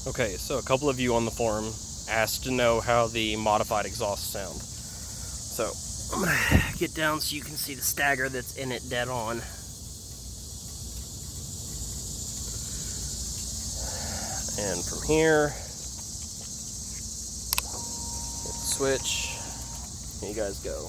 Okay, so a couple of you on the forum asked to know how the modified exhausts sound. So I'm gonna get down so you can see the stagger that's in it dead on. And from here, hit the switch, here you guys go.